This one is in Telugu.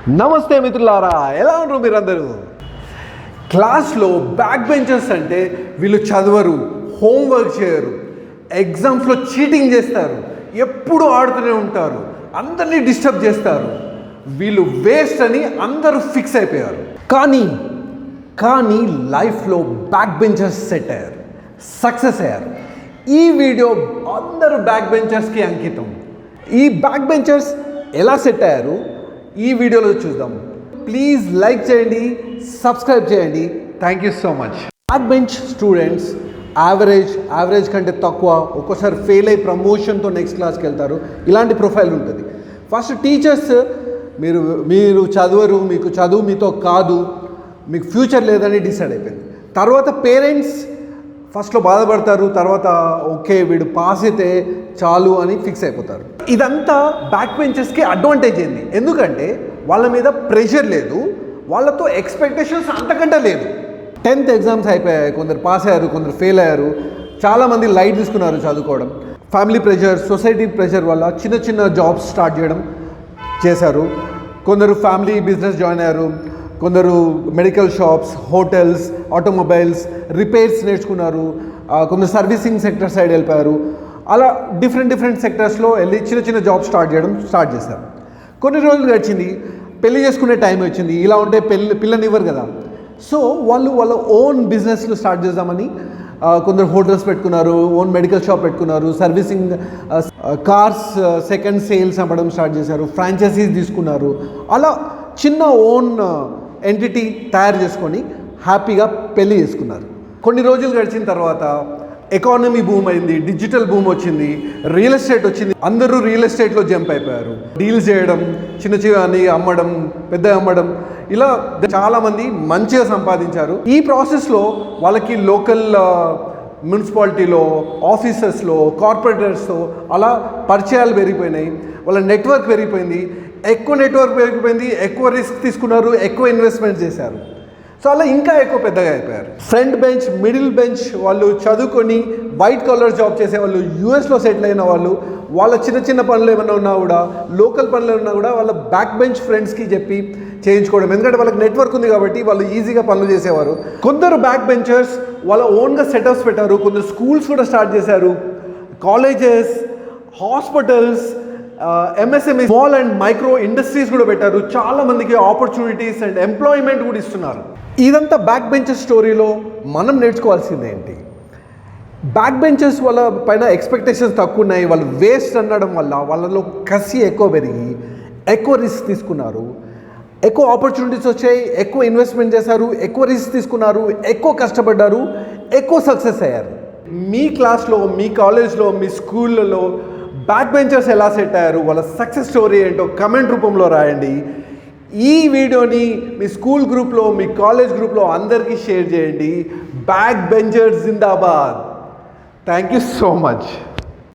నమస్తే మిత్రులారా, ఎలా ఉన్నారు మీరందరూ? క్లాస్లో బ్యాక్ బెంచర్స్ అంటే వీళ్ళు చదవరు, హోంవర్క్ చేయరు, ఎగ్జామ్స్లో చీటింగ్ చేస్తారు, ఎప్పుడు ఆడుతూనే ఉంటారు, అందరినీ డిస్టర్బ్ చేస్తారు, వీళ్ళు వేస్ట్ అని అందరూ ఫిక్స్ అయిపోయారు. కానీ లైఫ్లో బ్యాక్ బెంచర్స్ సెట్ అయ్యారు, సక్సెస్ అయ్యారు. ఈ వీడియో అందరూ బ్యాక్ బెంచర్స్కి అంకితం. ఈ బ్యాక్ బెంచర్స్ ఎలా సెట్ అయ్యారు ఈ వీడియోలో చూద్దాం. ప్లీజ్ లైక్ చేయండి, సబ్స్క్రైబ్ చేయండి. Thank you so much. Back bench students average కంటే తక్కువ, ఒక్కోసారి ఫెయిల్ అయ్యి ప్రమోషన్తో నెక్స్ట్ క్లాస్కి వెళ్తారు. ఇలాంటి ప్రొఫైల్ ఉంటుంది. ఫస్ట్ టీచర్స్ మీరు చదవరు, మీకు చదువు మీతో కాదు, మీకు ఫ్యూచర్ లేదని డిసైడ్ అయిపోయింది. తర్వాత పేరెంట్స్ ఫస్ట్లో బాధపడతారు, తర్వాత ఓకే వీడు పాస్ అయితే చాలు అని ఫిక్స్ అయిపోతారు. ఇదంతా బ్యాక్ బెంచర్స్కి అడ్వాంటేజ్ ఏంది? ఎందుకంటే వాళ్ళ మీద ప్రెషర్ లేదు, వాళ్ళతో ఎక్స్పెక్టేషన్స్ అంతకంటే లేదు. 10th ఎగ్జామ్స్ అయిపోయాయి, కొందరు పాస్ అయ్యారు, కొందరు ఫెయిల్ అయ్యారు, చాలామంది లైట్ తీసుకున్నారు చదువుకోవడం. ఫ్యామిలీ ప్రెషర్, సొసైటీ ప్రెషర్ వల్ల చిన్న జాబ్స్ స్టార్ట్ చేశారు. కొందరు ఫ్యామిలీ బిజినెస్ జాయిన్ అయ్యారు, కొందరు medical shops, hotels, automobiles, repairs నేర్చుకున్నారు, కొందరు సర్వీసింగ్ సెక్టర్ సైడ్ వెళ్ళిపోయారు. అలా డిఫరెంట్ సెక్టర్స్లో వెళ్ళి చిన్న జాబ్స్ స్టార్ట్ చేశారు. కొన్ని రోజులు గడిచింది, పెళ్లి చేసుకునే టైం వచ్చింది. ఇలా ఉంటే పిల్లనివ్వరు కదా. సో వాళ్ళ ఓన్ బిజినెస్లు స్టార్ట్ చేద్దామని కొందరు హోటల్స్ పెట్టుకున్నారు, ఓన్ మెడికల్ షాప్ పెట్టుకున్నారు, సర్వీసింగ్ కార్స్ సెకండ్ సేల్స్ అమ్మడం స్టార్ట్ చేశారు, ఫ్రాంచైజీస్ తీసుకున్నారు. అలా చిన్న ఓన్ ఎంటిటీ తయారు చేసుకొని హ్యాపీగా పెళ్లి చేసుకున్నారు. కొన్ని రోజులు గడిచిన తర్వాత ఎకానమీ బూమ్ అయింది, డిజిటల్ బూమ్ వచ్చింది, రియల్ ఎస్టేట్ వచ్చింది. అందరూ రియల్ ఎస్టేట్లో జంప్ అయిపోయారు. డీల్స్ చేయడం, చిన్న అమ్మడం, పెద్ద అమ్మడం, ఇలా చాలామంది మంచిగా సంపాదించారు. ఈ ప్రాసెస్లో వాళ్ళకి లోకల్ మున్సిపాలిటీలో, ఆఫీసెస్లో, కార్పొరేటర్స్తో అలా పరిచయాలు పెరిగిపోయినాయి, వాళ్ళ నెట్వర్క్ పెరిగిపోయింది. ఎక్కువ నెట్వర్క్ పెరిగిపోయింది, ఎక్కువ రిస్క్ తీసుకున్నారు, ఎక్కువ ఇన్వెస్ట్మెంట్ చేశారు. సో అలా ఇంకా ఎక్కువ పెద్దగా అయిపోయారు. ఫ్రంట్ బెంచ్, మిడిల్ బెంచ్ వాళ్ళు చదువుకొని వైట్ కాలర్ జాబ్ చేసేవాళ్ళు, యూఎస్లో సెటిల్ అయిన వాళ్ళు, వాళ్ళ చిన్న పనులు ఏమైనా ఉన్నా కూడా, లోకల్ పనులు ఉన్నా కూడా వాళ్ళ బ్యాక్ బెంచ్ ఫ్రెండ్స్కి చెప్పి చేయించుకోవడం. ఎందుకంటే వాళ్ళకి నెట్వర్క్ ఉంది కాబట్టి వాళ్ళు ఈజీగా పనులు చేసేవారు. కొందరు బ్యాక్ బెంచర్స్ వాళ్ళ ఓన్గా సెటప్స్ పెట్టారు, కొందరు స్కూల్స్ కూడా స్టార్ట్ చేశారు, colleges, hospitals, MSME, small and micro industries కూడా పెట్టారు. చాలా మందికి ఆపర్చునిటీస్ అండ్ ఎంప్లాయ్మెంట్ కూడా ఇస్తున్నారు. ఇదంతా బ్యాక్ బెంచర్స్ స్టోరీలో మనం నేర్చుకోవాల్సింది ఏంటి? బ్యాక్ బెంచర్స్ వాళ్ళ పైన ఎక్స్పెక్టేషన్స్ తక్కువ ఉన్నాయి, వాళ్ళు వేస్ట్ అనడం వల్ల వాళ్ళలో కసి ఎక్కువ పెరిగి ఎక్కువ రిస్క్ తీసుకున్నారు, ఎక్కువ ఆపర్చునిటీస్ వచ్చాయి, ఎక్కువ ఇన్వెస్ట్మెంట్ చేశారు, ఎక్కువ రిస్క్ తీసుకున్నారు, ఎక్కువ కష్టపడ్డారు, ఎక్కువ సక్సెస్ అయ్యారు. మీ క్లాస్లో, మీ కాలేజ్లో, మీ స్కూళ్ళలో బ్యాక్ బెంచర్స్ ఎలా సెట్ అయ్యారు, వాళ్ళ సక్సెస్ స్టోరీ ఏంటో కమెంట్ రూపంలో రాయండి. ఈ వీడియోని మీ స్కూల్ గ్రూప్లో, మీ కాలేజ్ గ్రూప్లో అందరికీ షేర్ చేయండి. Back benchers Zindabad. Thank you so much.